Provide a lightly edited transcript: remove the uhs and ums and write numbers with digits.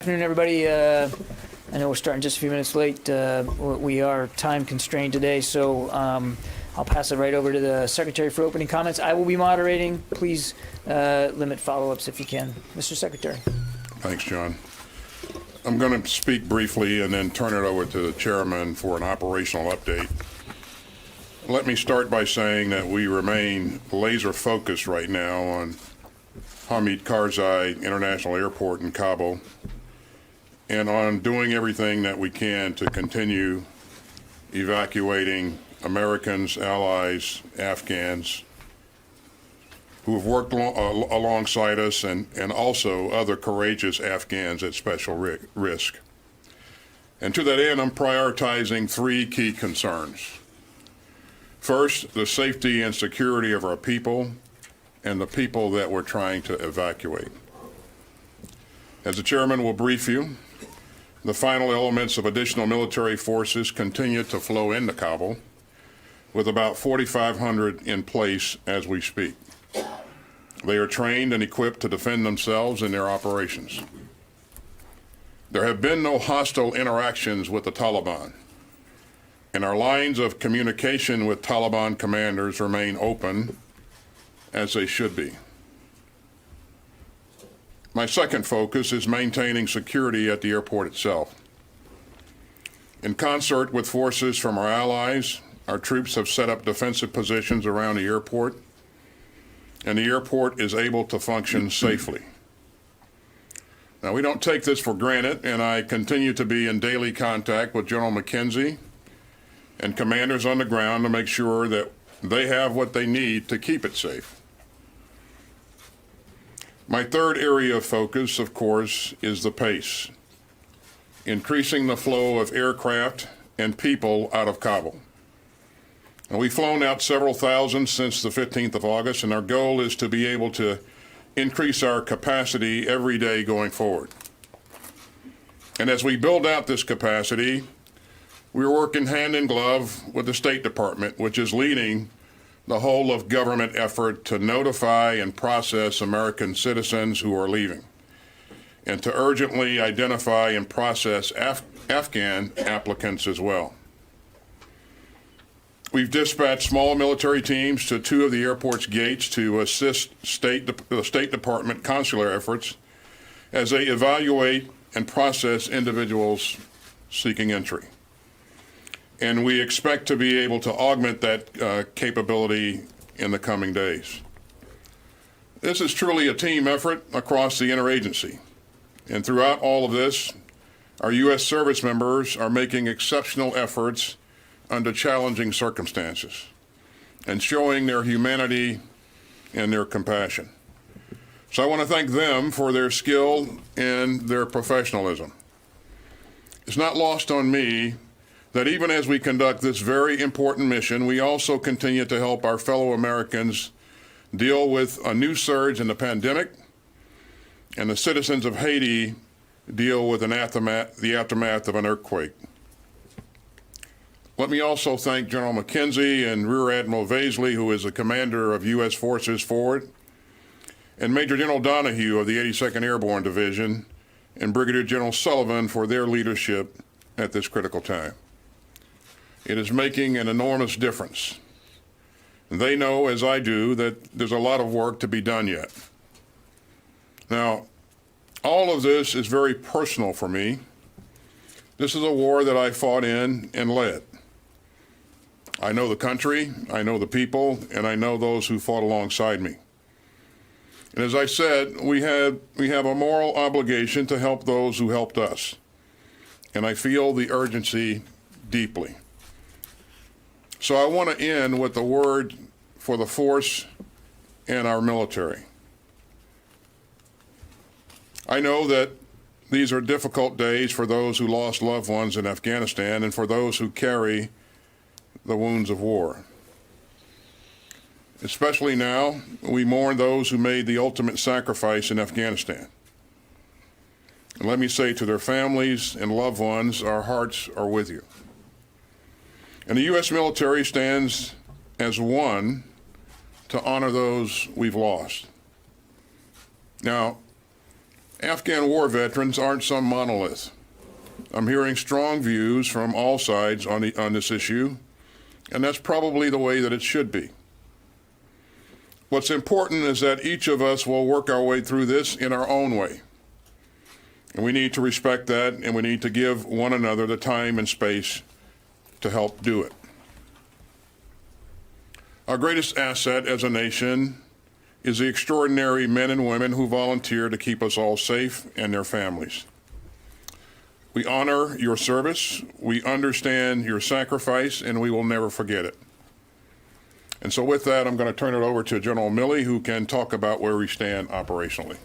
Afternoon, everybody. I know we're starting just a few minutes late. We are time constrained today, so I'll pass it right over to the Secretary for opening comments. I will be moderating. Please limit follow-ups if you can. Mr. Secretary. Thanks, John. I'm going to speak briefly and then turn it over to the chairman for an operational update. Let me start by saying that we remain laser focused right now on Hamid Karzai International Airport in Kabul, and on doing everything that we can to continue evacuating Americans, allies, Afghans who have worked alongside us, and also other courageous Afghans at special risk. And to that end, I'm prioritizing three key concerns. First, the safety and security of our people and the people that we're trying to evacuate. As the chairman will brief you, the final elements of additional military forces continue to flow into Kabul, with about 4,500 in place as we speak. They are trained and equipped to defend themselves in their operations. There have been no hostile interactions with the Taliban, and our lines of communication with Taliban commanders remain open, as they should be. My second focus is maintaining security at the airport itself. In concert with forces from our allies, our troops have set up defensive positions around the airport, and the airport is able to function safely. Now, we don't take this for granted, and I continue to be in daily contact with General McKenzie and commanders on the ground to make sure that they have what they need to keep it safe. My third area of focus, of course, is the pace, increasing the flow of aircraft and people out of Kabul. And we've flown out several thousand since the 15th of August, and our goal is to be able to increase our capacity every day going forward. And as we build out this capacity, we're working hand in glove with the State Department, which is leading the whole of government effort to notify and process American citizens who are leaving, and to urgently identify and process Afghan applicants as well. We've dispatched small military teams to two of the airport's gates to assist the State Department consular efforts as they evaluate and process individuals seeking entry. And we expect to be able to augment that capability in the coming days. This is truly a team effort across the interagency. And throughout all of this, our U.S. service members are making exceptional efforts under challenging circumstances and showing their humanity and their compassion. So I want to thank them for their skill and their professionalism. It's not lost on me that even as we conduct this very important mission, we also continue to help our fellow Americans deal with a new surge in the pandemic, and the citizens of Haiti deal with the aftermath of an earthquake. Let me also thank General McKenzie and Rear Admiral Vaisley, who is the commander of U.S. Forces Forward, and Major General Donahue of the 82nd Airborne Division, and Brigadier General Sullivan for their leadership at this critical time. It is making an enormous difference. They know, as I do, that there's a lot of work to be done yet. Now, all of this is very personal for me. This is a war that I fought in and led. I know the country, I know the people, and I know those who fought alongside me. And as I said, we have a moral obligation to help those who helped us. And I feel the urgency deeply. So I want to end with a word for the force and our military. I know that these are difficult days for those who lost loved ones in Afghanistan and for those who carry the wounds of war. Especially now, we mourn those who made the ultimate sacrifice in Afghanistan. And let me say to their families and loved ones, our hearts are with you. And the U.S. military stands as one to honor those we've lost. Now, Afghan war veterans aren't some monolith. I'm hearing strong views from all sides on this issue, and that's probably the way that it should be. What's important is that each of us will work our way through this in our own way. And we need to respect that, and we need to give one another the time and space to help do it. Our greatest asset as a nation is the extraordinary men and women who volunteer to keep us all safe and their families. We honor your service, we understand your sacrifice, and we will never forget it. And so with that, I'm going to turn it over to General Milley, who can talk about where we stand operationally.